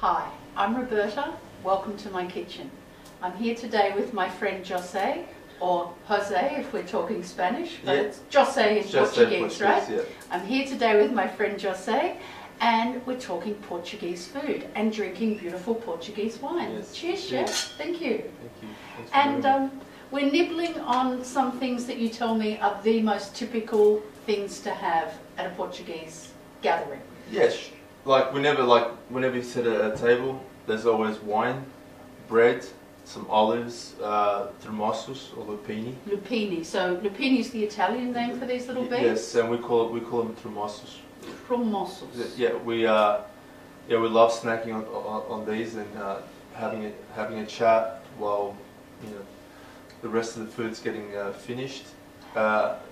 Hi, I'm Roberta. Welcome to my kitchen. I'm here today with my friend Jose, or Jose if we're talking Spanish, but it's Jose in Portuguese, right? Yeah. I'm here today with my friend Jose, and we're talking Portuguese food and drinking beautiful Portuguese wine. Yes. Cheers, chef. Thank you. Thank you. Thanks for And having me. we're nibbling on some things that you tell me are the most typical things to have at a Portuguese gathering. Yes, whenever you sit at a table, there's always wine, bread, some olives, termossos or lupini. Lupini. So lupini is the Italian name for these little beans. Yes, and we call them termossos. Tromossos. Yeah, we love snacking on these and having a chat while the rest of the food's getting finished.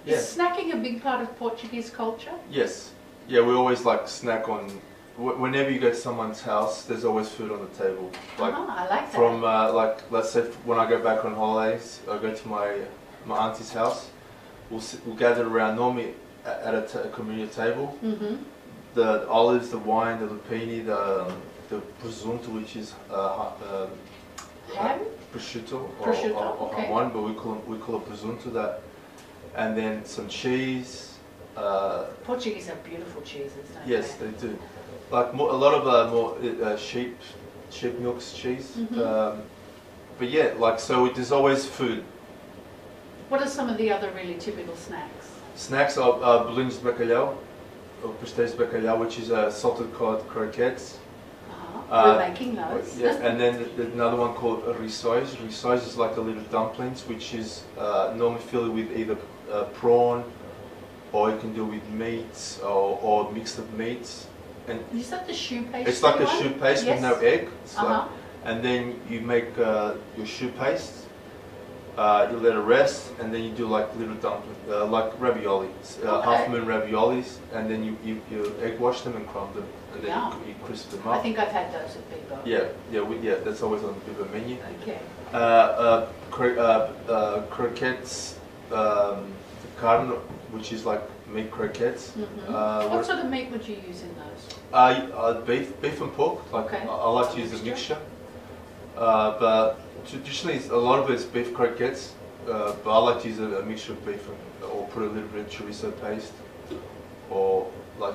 Is snacking a big part of Portuguese culture? Yes. Yeah, we always snack on. Whenever you go to someone's house, there's always food on the table. I like that. From let's say when I go back on holidays, I go to my auntie's house. We'll gather around normally at a communal table. Mm-hmm. The olives, the wine, the lupini, the presunto, which is Ham? prosciutto or okay. jamón, but we call it presunto. That, and then some cheese. Portuguese have beautiful cheeses, don't Yes, they? they do. A lot of sheep milk cheese. Mm-hmm. But yeah, so there's always food. What are some of the other really typical snacks? Snacks are bolinhos de bacalhau, or pastéis de bacalhau, which is salted cod croquettes. We're making those. Yeah, and then there's another one called rissóis. Rissóis is like a little dumplings, which is normally filled with either prawn, or you can do with meats or mixed up meats. And is that the choux paste? it's like a choux paste with no egg. And then you make your choux paste. You let it rest, and then you do like little dumplings, like ravioli, half moon raviolis, and then you egg wash them and crumb them, and then you crisp them up. I think I've had those at Bibo. Yeah, that's always on the Bibo menu. Okay. Croquettes, carne, which is like meat croquettes. Mm-hmm. What sort of meat would you use in those? Beef and pork. I like to use a mixture, but traditionally a lot of it's beef croquettes. But I like to use a mixture of beef or put a little bit of chorizo paste, or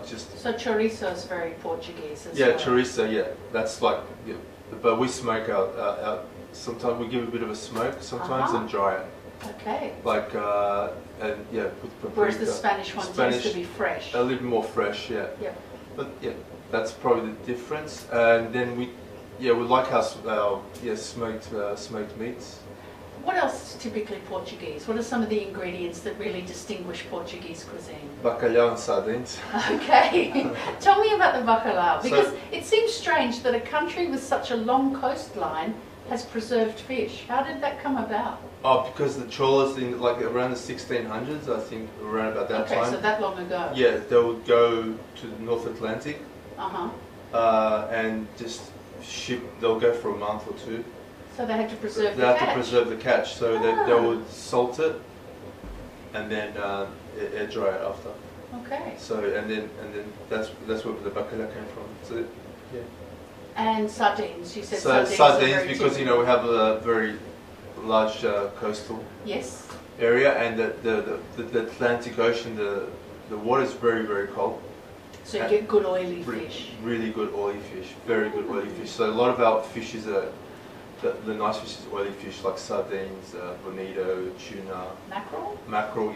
just. So chorizo is very Portuguese as well. well. Chorizo. Yeah, that's but we smoke out. Sometimes we give a bit of a smoke. Sometimes and dry it. Okay. And yeah, with paprika. Whereas the Spanish one tends to be fresh. A little more fresh, yeah. Yep. But yeah, that's probably the difference. And then we like our smoked meats. What else is typically Portuguese? What are some of the ingredients that really distinguish Portuguese cuisine? Bacalhau and sardines. Okay. Tell me about the bacalhau, because it seems strange that a country with such a long coastline has preserved fish. How did that come about? Oh, because the trawlers in around the 1600s, I think, around about that time. Okay, so that long ago. Yeah, they would go to the North Atlantic. And just ship. They'll go for a month or two. So they had to preserve the catch. They have to preserve the catch, so they would salt it, and then air dry it after. Okay. So and then that's where the bacalhau came from. So yeah. And sardines, you said. So sardines because we have a very large coastal area, and the Atlantic Ocean, the water is very, very cold. So you get good oily fish. Really good oily fish, very good oily fish. So a lot of our fishes are the nice fish is oily fish like sardines, bonito, tuna. Mackerel? Mackerel.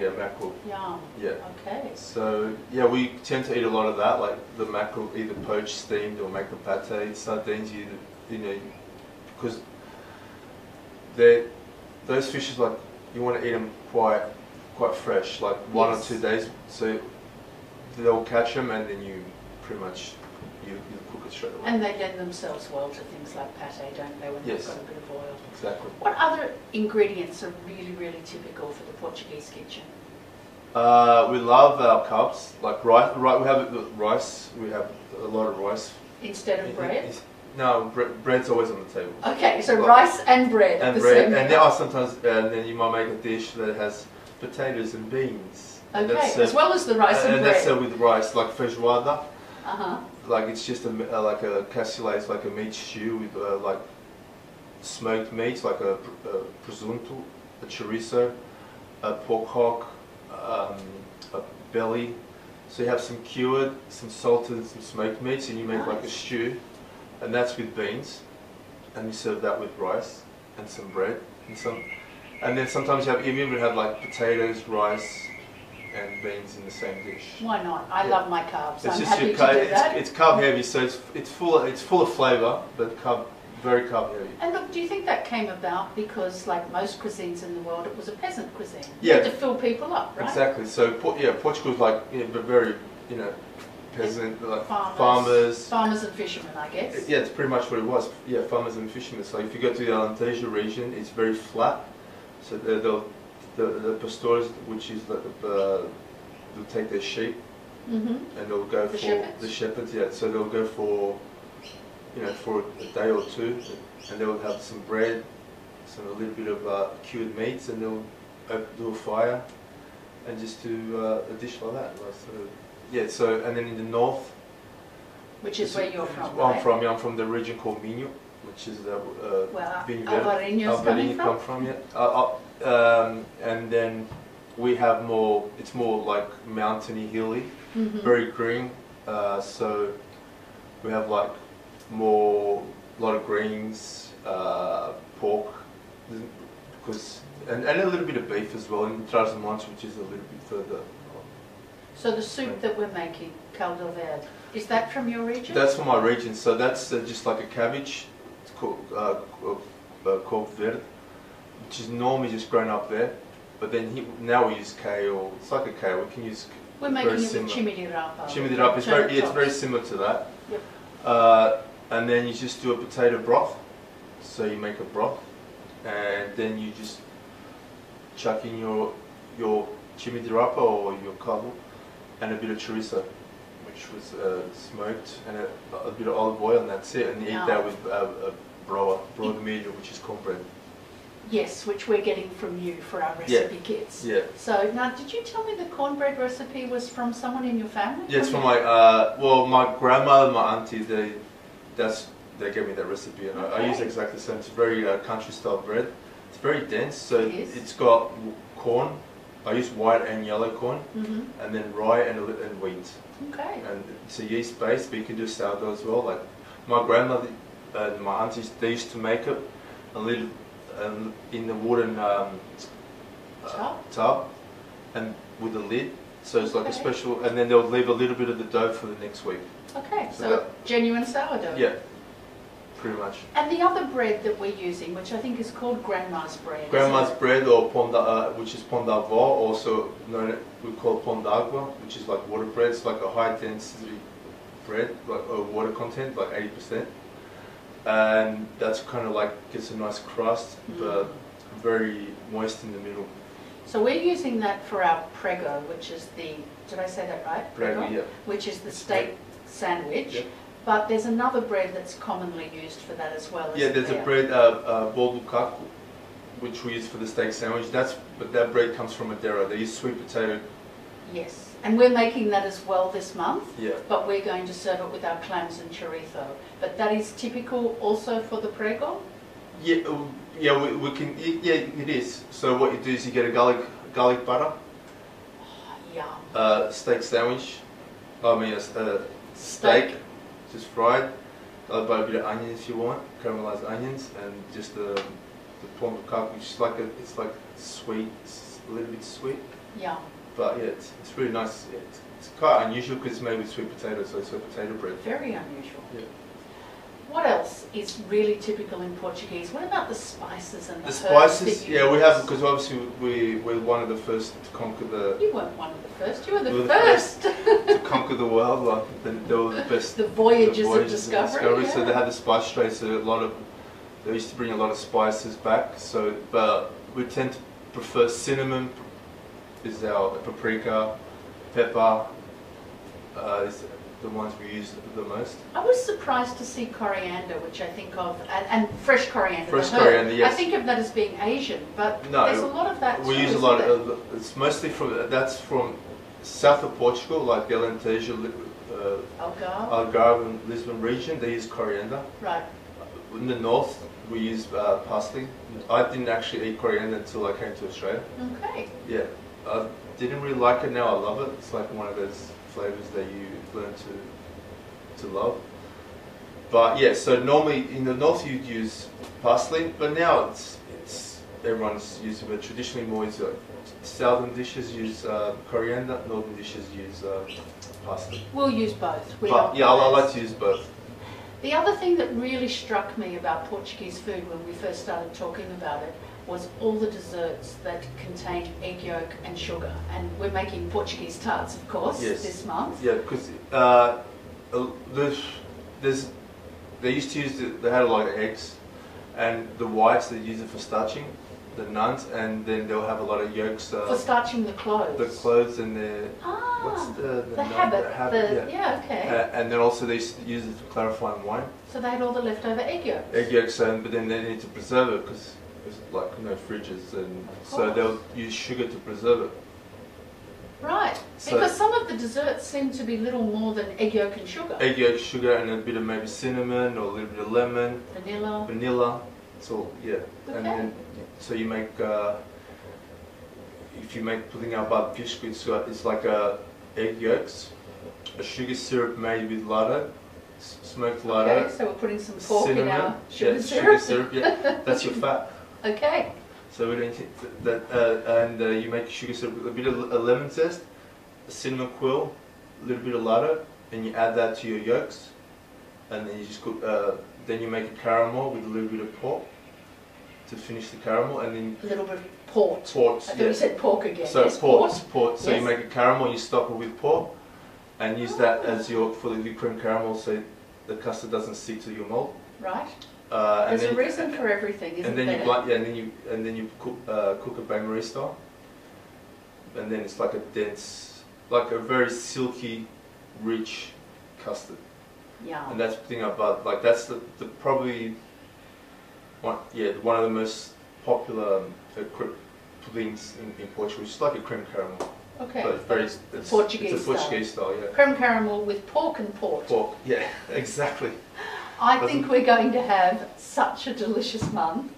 Yum. Yeah. Okay. So yeah, we tend to eat a lot of that, like the mackerel either poached, steamed, or make a pate. Sardines, because those fish is you want to eat them quite fresh, like 1 or 2 days. So they'll catch them, and then you pretty much you cook it straight away. And they lend themselves well to things like pate, don't they, when they've got a bit of oil? Exactly. What other ingredients are really, really typical for the Portuguese kitchen? We love our carbs, like rice. We have rice. We have a lot of rice. Instead of bread? No, bread's always on the table. Okay, so rice and bread. And bread, and there are sometimes, and then you might make a dish that has potatoes and beans. Okay, as well as the rice and bread. And that's with rice, like feijoada. Like it's just like a cassoulet, it's like a meat stew with like smoked meats, like a presunto, a chorizo, a pork hock, a belly. So you have some cured, some salted, and some smoked meats, and you make like a stew, and that's with beans, and you serve that with rice and some bread and then sometimes you even have like potatoes, rice, and beans in the same dish. Why not? I love my carbs. It's I'm just happy to do that. It's carb heavy, so it's full of flavour, but very carb heavy. And look, do you think that came about because, like most cuisines in the world, it was a peasant cuisine? Yeah. You had to fill people up, right? Exactly. So Portugal's like very peasant, like farmers and fishermen, I guess. Yeah, it's pretty much what it was. Yeah, farmers and fishermen. So if you go to the Alentejo region, it's very flat. So the pastores, which is like they'll take their sheep and they'll go for the shepherds. Yeah, so they'll go for for a day or two, and they'll have some bread, a little bit of cured meats, and they'll do a fire and just do a dish like that. So and then in the north, which is where you're from, right? I'm from the region called Minho, which is where Alvarinho's come from. And then we have it's more like mountainy, hilly, very green. So we have like a lot of greens, pork, and a little bit of beef as well, and Trás-os-Montes, which is a little bit further. So the soup that we're making, caldo verde, is that from your region? That's from my region. So that's just like a cabbage. It's called verde, which is normally just grown up there. But then now we use kale. It's like a kale. We can use. We're making it with chimidirapa. Chimidirapa. It's very similar to that. Yep. And then you just do a potato broth. So you make a broth, and then you just chuck in your chimidirapa or your caldo, and a bit of chorizo, which was smoked, and a bit of olive oil, and that's it. And you eat that with broa de milho, which is cornbread. Yes, which we're getting from you for our recipe kits. Yeah. So now, did you tell me the cornbread recipe was from someone in your family? Yeah, it's from my grandmother and my auntie. They gave me that recipe, and I use exactly the same. It's very country style bread. It's very dense, so it's got corn. I use white and yellow corn, and then rye and wheat. Okay. And it's a yeast base, but you can do sourdough as well. Like my grandmother and my aunties, they used to make it a little in the wooden tub, and with a lid. So it's like a special, and then they'll leave a little bit of the dough for the next week. Okay, so genuine sourdough. Yeah. Pretty much. And the other bread that we're using, which I think is called grandma's bread. Grandma's bread, or which is pão d'avó, also known, we call pão d'água, which is like water bread. It's like a high density bread, like a water content, like 80%. And that's kind of like gets a nice crust, but very moist in the middle. So we're using that for our prego, which is did I say that right? Prego, yeah. Which is the steak sandwich. Yeah. But there's another bread that's commonly used for that as well. Yeah, there's a bread, bolo do caco, which we use for the steak sandwich. But that bread comes from Madeira. They use sweet potato. Yes, and we're making that as well this month. Yeah. But we're going to serve it with our clams and chorizo. But that is typical also for the prego. Yeah, we can. Yeah, it is. So what you do is you get a garlic butter. Oh, yum. Steak sandwich. A steak. Just fried, by a bit of onions if you want, caramelized onions, and just the pão de caco, which is it's like sweet, it's a little bit sweet. Yeah. But yeah, it's really nice. Yeah, it's quite unusual because it's made with sweet potatoes, so it's a potato bread. Very unusual. Yeah. What else is really typical in Portuguese? What about the spices and the herbs? Spices, yeah, we have, because obviously we're one of the first to conquer the... You weren't one of the first, you were the first! To conquer the world, like, they were the best... The voyages of discovery. Yeah. So they had the spice trade, so they used to bring a lot of spices back, but we tend to prefer cinnamon, is our paprika, pepper, is the ones we use the most. I was surprised to see coriander, which I think of, and fresh coriander. Fresh coriander, yes. I think of that as being Asian, but no, there's a lot of that. We use a lot of. It's mostly that's from south of Portugal, like Alentejo, Algarve and Lisbon region, they use coriander. Right. In the north, we use parsley. I didn't actually eat coriander until I came to Australia. Okay. Yeah, I didn't really like it. Now I love it. It's like one of those flavors that you learn to love. But yeah, so normally in the north you'd use parsley, but now it's everyone's using it. Traditionally, more is southern dishes use coriander, northern dishes use parsley. We'll use both. I like to use both. The other thing that really struck me about Portuguese food when we first started talking about it was all the desserts that contained egg yolk and sugar. And we're making Portuguese tarts, of course, this month. Yeah, because they used to use, they had a lot of eggs, and the whites, they use it for starching the nuns, and then they'll have a lot of yolks. For starching the clothes. The clothes and the... what's the habit. Yeah, okay. And then also they used to use it for clarifying wine. So they had all the leftover egg yolks. Egg yolks, but then they need to preserve it because there's like no fridges, and so they'll use sugar to preserve it. Right, So because some of the desserts seem to be little more than egg yolk and sugar. Egg yolk, sugar, and a bit of maybe cinnamon or a little bit of lemon. Vanilla. So yeah, Okay. and then so you make if you make pudding al biscuit, it's like egg yolks, a sugar syrup made with lardo, smoked lardo. Okay, so we're putting some pork cinnamon, in our sugar syrup. Sugar syrup, yeah, that's your fat. Okay. So we don't that, you make sugar syrup with a bit of a lemon zest, a cinnamon quill, a little bit of lardo, and you add that to your yolks, and then you just cook. Then you make a caramel with a little bit of pork to finish the caramel, and then a little bit of port. Port. I thought you said pork again. So yes, port. So yes. you make a caramel, you stop it with pork, and use that as your fully whipped cream caramel, so the custard doesn't stick to your mold. Right. And There's a reason for everything, isn't and then there? You blunt, yeah, and then you cook a bain marie style, and then it's like a dense, like a very silky, rich custard. Yeah. And that's the thing about, like, that's the probably one of the most popular puddings in Portugal. It's like a cream caramel. Okay. But it's Portuguese style, yeah. Creme caramel with pork and port. Pork, yeah, exactly. I think we're going to have such a delicious month.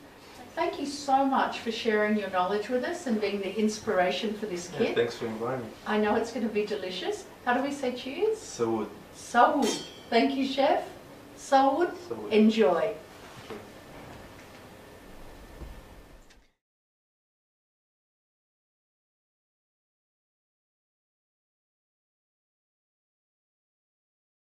Thank you so much for sharing your knowledge with us and being the inspiration for this kit. Yeah, thanks for inviting me. I know it's going to be delicious. How do we say cheers? Saúde. Saúde. Thank you, Chef. Saúde. Enjoy.